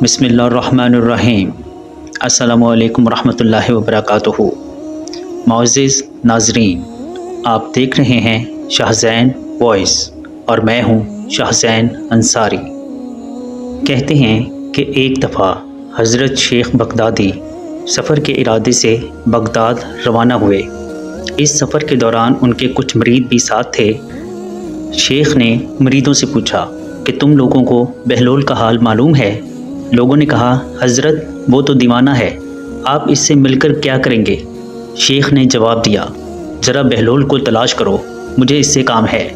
بسم اللہ الرحمن الرحیم۔ السلام علیکم ورحمۃ اللہ وبرکاتہ۔ معزز ناظرین، آپ دیکھ رہے ہیں شاہزین وائس اور میں ہوں شاہزین انصاری۔ کہتے ہیں کہ ایک دفعہ حضرت شیخ بغدادی سفر کے ارادے سے بغداد روانہ ہوئے۔ اس سفر کے دوران ان کے کچھ مرید بھی ساتھ تھے۔ شیخ نے مریدوں سے پوچھا کہ تم لوگوں کو بہلول کا حال معلوم ہے؟ لوگوں نے کہا حضرت وہ تو دیوانہ ہے، آپ اس سے مل کر کیا کریں گے؟ شیخ نے جواب دیا ذرا بہلول کو تلاش کرو، مجھے اس سے کام ہے۔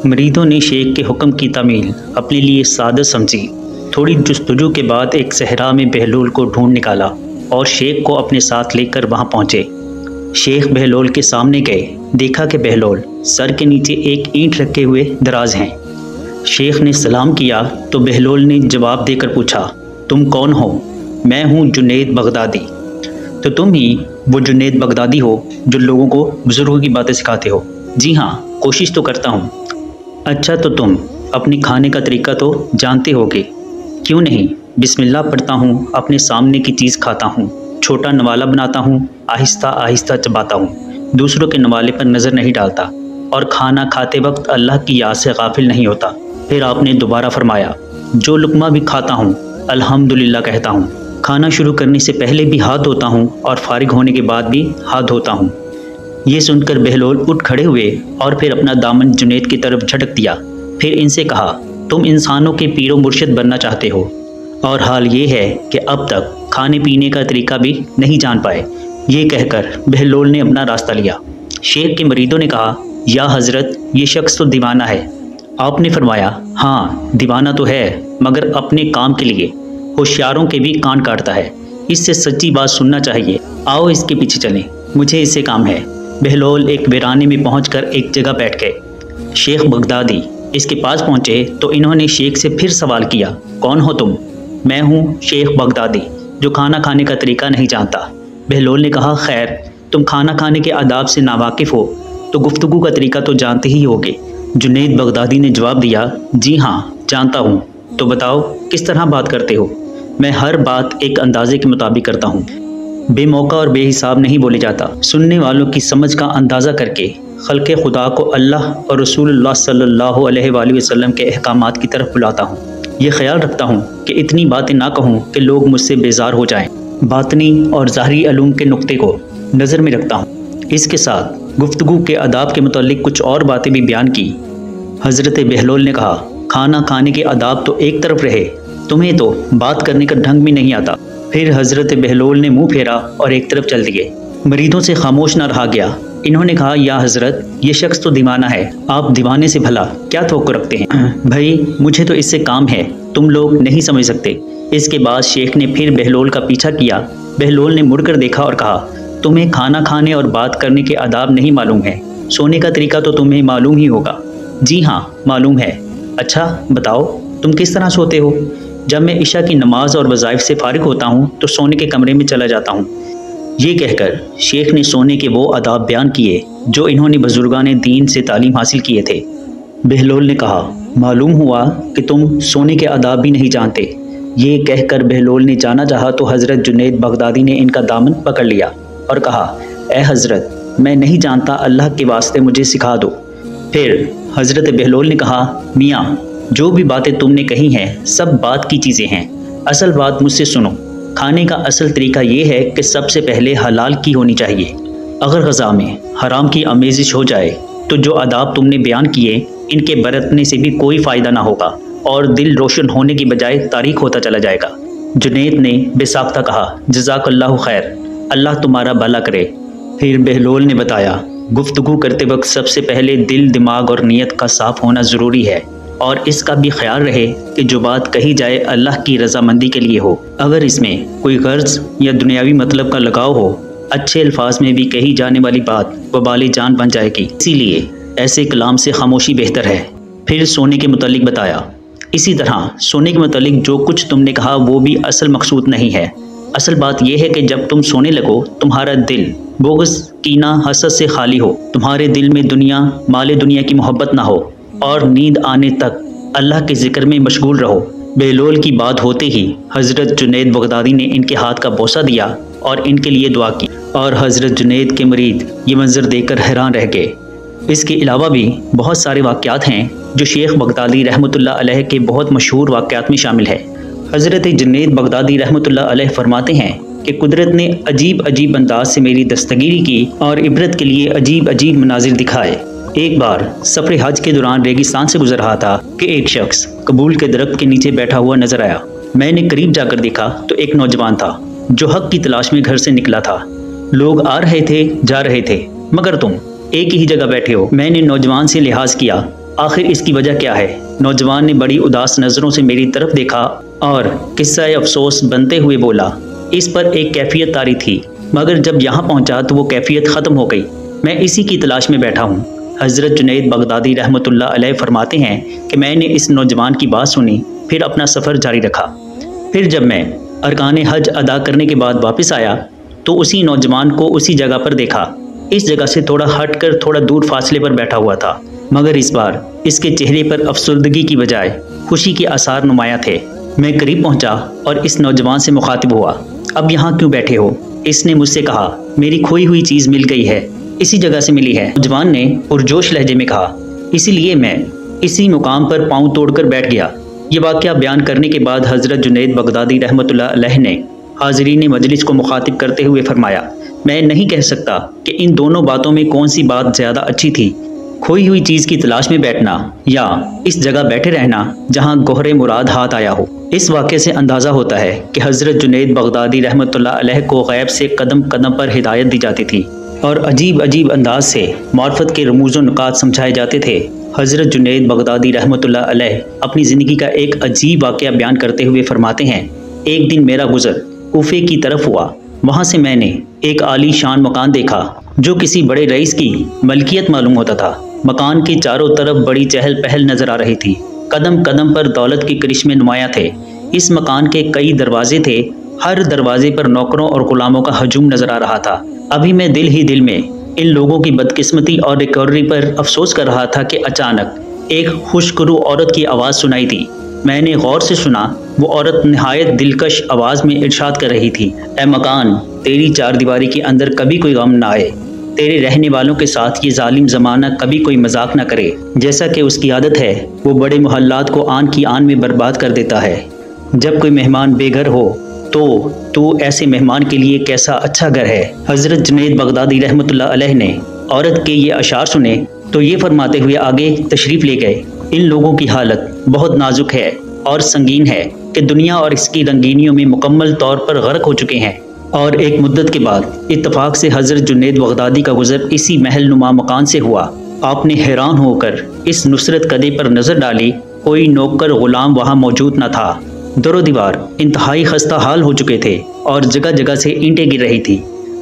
مریدوں نے شیخ کے حکم کی تعمیل اپنے لیے سعادت سمجھی۔ تھوڑی جستجو کے بعد ایک صحرا میں بہلول کو ڈھونڈ نکالا اور شیخ کو اپنے ساتھ لے کر وہاں پہنچے۔ شیخ بہلول کے سامنے گئے، دیکھا کہ بہلول سر کے نیچے ایک اینٹ رکھے ہوئے دراز ہیں۔ شیخ نے سلام کیا تو بہلول نے جواب دے کر پوچھا تم کون ہو؟ میں ہوں جنید بغدادی۔ تو تم ہی وہ جنید بغدادی ہو جو لوگوں کو بزرگوں کی باتیں سکھاتے ہو؟ جی ہاں، کوشش تو کرتا ہوں۔ اچھا تو تم اپنے کھانے کا طریقہ تو جانتے ہوگے؟ کیوں نہیں، بسم اللہ پڑھتا ہوں، اپنے سامنے کی چیز کھاتا ہوں، چھوٹا نوالا بناتا ہوں، آہستہ آہستہ چباتا ہوں، دوسروں کے نوالے پر نظر نہیں ڈالتا اور کھانا کھاتے وقت اللہ کی یاد سے غافل نہیں ہوتا۔ پھر آپ نے دوبارہ فرمایا جو لقمہ بھی کھاتا ہوں الحمدللہ کہتا ہوں، کھانا شروع کرنے سے پہلے بھی ہاتھ دھوتا ہوں اور فارغ ہونے کے بعد بھی ہاتھ دھوتا ہوں۔ یہ سن کر بہلول اٹھ کھڑے ہوئے اور پھر اپنا دامن جنید کی طرف جھٹک دیا۔ پھر ان سے کہا تم انسانوں کے پیر و مرشد بننا چاہتے ہو اور حال یہ ہے کہ اب تک کھانے پینے کا طریقہ بھی نہیں جان پائے۔ یہ کہہ کر بہلول نے اپنا راستہ لیا۔ شیخ کے مریدوں نے کہا یا حضرت یہ شخص تو دیوانہ ہے۔ آپ نے فرمایا ہاں دیوانہ تو ہے، مگر اپنے کام کے لیے ہوشیاروں کے بھی کان کاٹتا ہے، اس سے سچی بات سننا چاہیے، آؤ اس کے پیچھے چلیں، مجھے اس سے کام ہے۔ بہلول ایک ویرانے میں پہنچ کر ایک جگہ بیٹھ گئے۔ شیخ بغدادی اس کے پاس پہنچے تو انہوں نے شیخ سے پھر سوال کیا کون ہو تم؟ میں ہوں شیخ بغدادی جو کھانا کھانے کا طریقہ نہیں جانتا۔ بہلول نے کہا خیر تم کھانا کھانے کے آداب سے ناواقف ہو تو گفتگو کا طریقہ تو جانتے ہی ہوگے۔ جنید بغدادی نے جواب دیا جی ہاں جانتا ہوں، تو بتاؤ کس طرح بات کرتے ہو؟ میں ہر بات ایک اندازے کے مطابق کرتا ہوں، بے موقع اور بے حساب نہیں بولے جاتا، سننے والوں کی سمجھ کا اندازہ کر کے خلق خدا کو اللہ اور رسول اللہ صلی اللہ علیہ وآلہ وسلم کے احکامات کی طرف بلاتا ہوں۔ یہ خیال رکھتا ہوں کہ اتنی باتیں نہ کہوں کہ لوگ مجھ سے بیزار ہو جائیں۔ باطنی اور ظاہری علوم کے نقطے کو نظر میں رکھتا ہوں۔ اس کے ساتھ گفتگو کے آداب کے متعلق کچھ اور باتیں بھی بیان کی۔ حضرت بہلول نے کہا کھانا کھانے کے آداب تو ایک طرف رہے، تمہیں تو بات کرنے کا ڈھنگ بھی نہیں آتا۔ پھر حضرت بہلول نے منہ پھیرا اور ایک طرف چل دیے۔ مریدوں سے خاموش نہ رہا گیا۔ انہوں نے کہا یا حضرت یہ شخص تو دیوانہ ہے، آپ دیوانے سے بھلا کیا توقع رکھتے ہیں؟ بھائی مجھے تو اس سے کام ہے، تم لوگ نہیں سمجھ سکتے۔ اس کے بعد شیخ نے پھر بہلول کا پیچھا کیا۔ بہلول نے مڑ کر دیکھا اور کہا تمہیں کھانا کھانے اور بات کرنے کے آداب نہیں معلوم ہے، سونے کا طریقہ تو تمہیں معلوم ہی ہوگا۔ جی ہاں معلوم ہے۔ اچھا بتاؤ تم کس طرح سوتے ہو؟ جب میں عشاء کی نماز اور وظائف سے فارغ ہوتا ہوں تو سونے کے کمرے میں چلا جاتا ہوں۔ یہ کہہ کر شیخ نے سونے کے وہ آداب بیان کیے جو انہوں نے بزرگان دین سے تعلیم حاصل کیے تھے۔ بہلول نے کہا معلوم ہوا کہ تم سونے کے آداب بھی نہیں جانتے۔ یہ کہہ کر بہلول نے جانا چاہا تو حضرت جنید بغدادی نے ان کا دامن پکڑ لیا اور کہا اے حضرت میں نہیں جانتا، اللہ کے واسطے مجھے سکھا دو۔ پھر حضرت بہلول نے کہا میاں جو بھی باتیں تم نے کہی ہیں سب بات کی چیزیں ہیں، اصل بات مجھ سے سنو۔ کھانے کا اصل طریقہ یہ ہے کہ سب سے پہلے حلال کی ہونی چاہیے۔ اگر غذا میں حرام کی آمیزش ہو جائے تو جو آداب تم نے بیان کیے ان کے برتنے سے بھی کوئی فائدہ نہ ہوگا اور دل روشن ہونے کی بجائے تاریک ہوتا چلا جائے گا۔ جنید نے بے ساختہ کہا جزاک اللہ خیر، اللہ تمہارا بھلا کرے۔ پھر بہلول نے بتایا گفتگو کرتے وقت سب سے پہلے دل، دماغ اور نیت کا صاف ہونا ضروری ہے اور اس کا بھی خیال رہے کہ جو بات کہی جائے اللہ کی رضامندی کے لیے ہو۔ اگر اس میں کوئی غرض یا دنیاوی مطلب کا لگاؤ ہو، اچھے الفاظ میں بھی کہی جانے والی بات وبال جان بن جائے گی، اسی لیے ایسے کلام سے خاموشی بہتر ہے۔ پھر سونے کے متعلق بتایا، اسی طرح سونے کے متعلق جو کچھ تم نے کہا وہ بھی اصل مقصود نہیں ہے۔ اصل بات یہ ہے کہ جب تم سونے لگو تمہارا دل بغض، کینہ، حسد سے خالی ہو، تمہارے دل میں دنیا، مال دنیا کی محبت نہ ہو اور نیند آنے تک اللہ کے ذکر میں مشغول رہو۔ بہلول کی بات ہوتے ہی حضرت جنید بغدادی نے ان کے ہاتھ کا بوسہ دیا اور ان کے لیے دعا کی، اور حضرت جنید کے مرید یہ منظر دیکھ کر حیران رہ گئے۔ اس کے علاوہ بھی بہت سارے واقعات ہیں جو شیخ بغدادی رحمۃ اللہ علیہ کے بہت مشہور واقعات میں شامل ہے۔ حضرت جنید بغدادی رحمۃ اللہ علیہ فرماتے ہیں کہ قدرت نے عجیب عجیب انداز سے میری دستگیری کی اور عبرت کے لیے عجیب عجیب مناظر دکھائے۔ ایک بار سفر حج کے دوران ریگستان سے گزر رہا تھا کہ ایک شخص قبول کے درخت کے نیچے بیٹھا ہوا نظر آیا۔ میں نے قریب جا کر دیکھا تو ایک نوجوان تھا جو حق کی تلاش میں گھر سے نکلا تھا۔ لوگ آ رہے تھے، جا رہے تھے، مگر تم ایک ہی جگہ بیٹھے ہو۔ میں نے نوجوان سے لحاظ کیا، آخر اس کی وجہ کیا ہے؟ نوجوان نے بڑی اداس نظروں سے میری طرف دیکھا اور قصہ افسوس بنتے ہوئے بولا، اس پر ایک کیفیت طاری تھی، مگر جب یہاں پہنچا تو وہ کیفیت ختم ہو گئی۔ میں اسی کی تلاش میں بیٹھا ہوں۔ حضرت جنید بغدادی رحمۃ اللہ علیہ فرماتے ہیں کہ میں نے اس نوجوان کی بات سنی، پھر اپنا سفر جاری رکھا۔ پھر جب میں ارکان حج ادا کرنے کے بعد واپس آیا تو اسی نوجوان کو اسی جگہ پر دیکھا۔ اس جگہ سے تھوڑا ہٹ کر تھوڑا دور فاصلے پر بیٹھا ہوا تھا، مگر اس بار اس کے چہرے پر افسردگی کی بجائے خوشی کے آثار نمایاں تھے۔ میں قریب پہنچا اور اس نوجوان سے مخاطب ہوا، اب یہاں کیوں بیٹھے ہو؟ اس نے مجھ سے کہا، میری کھوئی ہوئی چیز مل گئی ہے، اسی جگہ سے ملی ہے۔ نوجوان نے پرجوش لہجے میں کہا، اسی لیے میں اسی مقام پر پاؤں توڑ کر بیٹھ گیا۔ یہ واقعہ بیان کرنے کے بعد حضرت جنید بغدادی رحمۃ اللہ علیہ نے حاضرین مجلس کو مخاطب کرتے ہوئے فرمایا، میں نہیں کہہ سکتا کہ ان دونوں باتوں میں کون سی بات زیادہ اچھی تھی، کھوئی ہوئی چیز کی تلاش میں بیٹھنا یا اس جگہ بیٹھے رہنا جہاں گوہر مراد ہاتھ آیا ہو۔ اس واقعے سے اندازہ ہوتا ہے کہ حضرت جنید بغدادی رحمۃ اللہ علیہ کو غیب سے قدم قدم پر ہدایت دی جاتی تھی اور عجیب عجیب انداز سے معرفت کے رموز و نکات سمجھائے جاتے تھے۔ حضرت جنید بغدادی رحمۃ اللہ علیہ اپنی زندگی کا ایک عجیب واقعہ بیان کرتے ہوئے فرماتے ہیں، ایک دن میرا گزر کوفے کی طرف ہوا، وہاں سے میں نے ایک عالی شان مکان دیکھا جو کسی بڑے رئیس کی ملکیت معلوم ہوتا تھا۔ مکان کے چاروں طرف بڑی چہل پہل نظر آ رہی تھی، قدم قدم پر دولت کے کرشمے نمایاں تھے۔ اس مکان کے کئی دروازے تھے، ہر دروازے پر نوکروں اور غلاموں کا ہجوم نظر آ رہا تھا۔ ابھی میں دل ہی دل میں ان لوگوں کی بدقسمتی اور ریکوری پر افسوس کر رہا تھا کہ اچانک ایک خوشگرو عورت کی آواز سنائی دی۔ میں نے غور سے سنا، وہ عورت نہایت دلکش آواز میں ارشاد کر رہی تھی، اے مکان، تیری چار دیواری کے اندر کبھی کوئی غم نہ آئے، تیرے رہنے والوں کے ساتھ یہ ظالم زمانہ کبھی کوئی مذاق نہ کرے، جیسا کہ اس کی عادت ہے وہ بڑے محلات کو آن کی آن میں برباد کر دیتا ہے۔ جب کوئی مہمان بے گھر ہو تو ایسے مہمان کے لیے کیسا اچھا گھر ہے۔ حضرت جنید بغدادی رحمۃ اللہ علیہ نے عورت کے یہ اشعار سنے تو یہ فرماتے ہوئے آگے تشریف لے گئے، ان لوگوں کی حالت بہت نازک ہے اور سنگین ہے کہ دنیا اور اس کی رنگینیوں میں مکمل طور پر غرق ہو چکے ہیں۔ اور ایک مدت کے بعد اتفاق سے حضرت جنید بغدادی کا گزر اسی محل نما مکان سے ہوا۔ آپ نے حیران ہو کر اس نصرت کدے پر نظر ڈالی، کوئی نوکر غلام وہاں موجود نہ تھا۔ در و دیوار انتہائی خستہ حال ہو چکے تھے اور جگہ جگہ سے اینٹیں گر رہی تھی،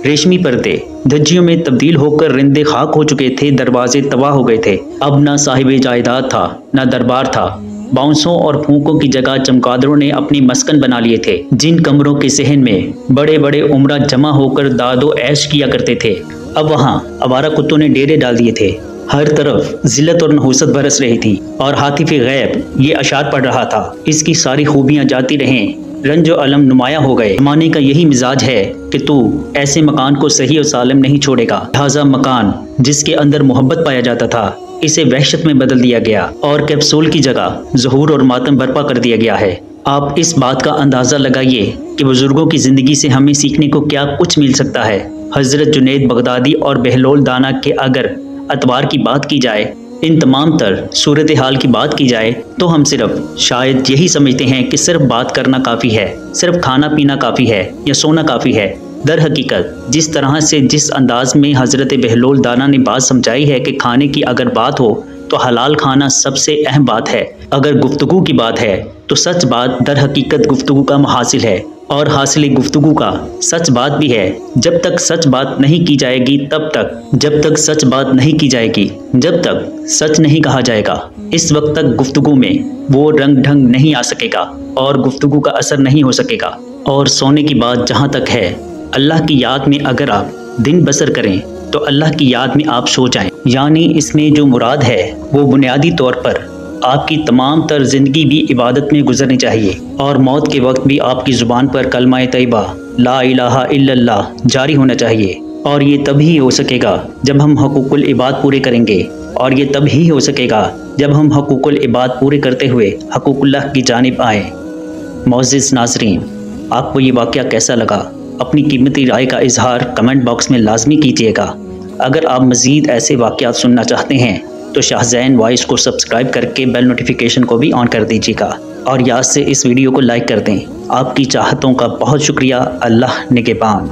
ریشمی پردے دھجیوں میں تبدیل ہو کر رندے خاک ہو چکے تھے، دروازے تباہ ہو گئے تھے۔ اب نہ صاحب جائیداد تھا نہ دربار تھا، باؤنسوں اور پھونکوں کی جگہ چمگادڑوں نے اپنی مسکن بنا لیے تھے، جن کمروں کے صحن میں بڑے بڑے عمرہ جمع ہو کر داد و عیش کیا کرتے تھے، اب وہاں آوارہ کتوں نے ڈیرے ڈال دیے تھے۔ ہر طرف ذلت اور نحوست برس رہی تھی اور حاطف غیب یہ اشعار پڑھ رہا تھا، اس کی ساری خوبیاں جاتی رہیں، رنج و علم نمایاں ہو گئے۔ زمانے کا یہی مزاج ہے کہ تو ایسے مکان کو صحیح و سالم نہیں چھوڑے گا، لہذا مکان جس کے اندر محبت پایا جاتا تھا اسے وحشت میں بدل دیا گیا اور کیپسول کی جگہ ظہور اور ماتم برپا کر دیا گیا ہے۔ آپ اس بات کا اندازہ لگائیے کہ بزرگوں کی زندگی سے ہمیں سیکھنے کو کیا کچھ مل سکتا ہے۔ حضرت جنید بغدادی اور بہلول دانا کے اگر اعتبار کی بات کی جائے، ان تمام تر صورتحال کی بات کی جائے تو ہم صرف شاید یہی سمجھتے ہیں کہ صرف بات کرنا کافی ہے، صرف کھانا پینا کافی ہے یا سونا کافی ہے۔ در حقیقت جس طرح سے جس انداز میں حضرت بہلول دانا نے بات سمجھائی ہے کہ کھانے کی اگر بات ہو تو حلال کھانا سب سے اہم بات ہے، اگر گفتگو کی بات ہے تو سچ بات در حقیقت گفتگو کا محاصل ہے اور حاصل گفتگو کا سچ بات بھی ہے۔ جب تک سچ بات نہیں کی جائے گی جب تک سچ بات نہیں کی جائے گی، جب تک سچ نہیں کہا جائے گا، اس وقت تک گفتگو میں وہ رنگ ڈھنگ نہیں آ سکے گا اور گفتگو کا اثر نہیں ہو سکے گا۔ اور سونے کی بات جہاں تک ہے، اللہ کی یاد میں اگر آپ دن بسر کریں تو اللہ کی یاد میں آپ سو جائیں، یعنی اس میں جو مراد ہے وہ بنیادی طور پر آپ کی تمام تر زندگی بھی عبادت میں گزرنی چاہیے، اور موت کے وقت بھی آپ کی زبان پر کلمہ طیبہ لا الہ الا اللہ جاری ہونا چاہیے، اور یہ تب ہی ہو سکے گا جب ہم حقوق العباد پورے کریں گے، اور یہ تب ہی ہو سکے گا جب ہم حقوق العباد پورے کرتے ہوئے حقوق اللہ کی جانب آئیں۔ معزز ناظرین، آپ کو یہ واقعہ کیسا لگا؟ اپنی قیمتی رائے کا اظہار کمنٹ باکس میں لازمی کیجیے گا۔ اگر آپ مزید ایسے واقعات سننا چاہتے ہیں تو شاہ زین وائس کو سبسکرائب کر کے بیل نوٹیفیکیشن کو بھی آن کر دیجیے گا، اور یاد سے اس ویڈیو کو لائک کر دیں۔ آپ کی چاہتوں کا بہت شکریہ۔ اللہ نگہبان۔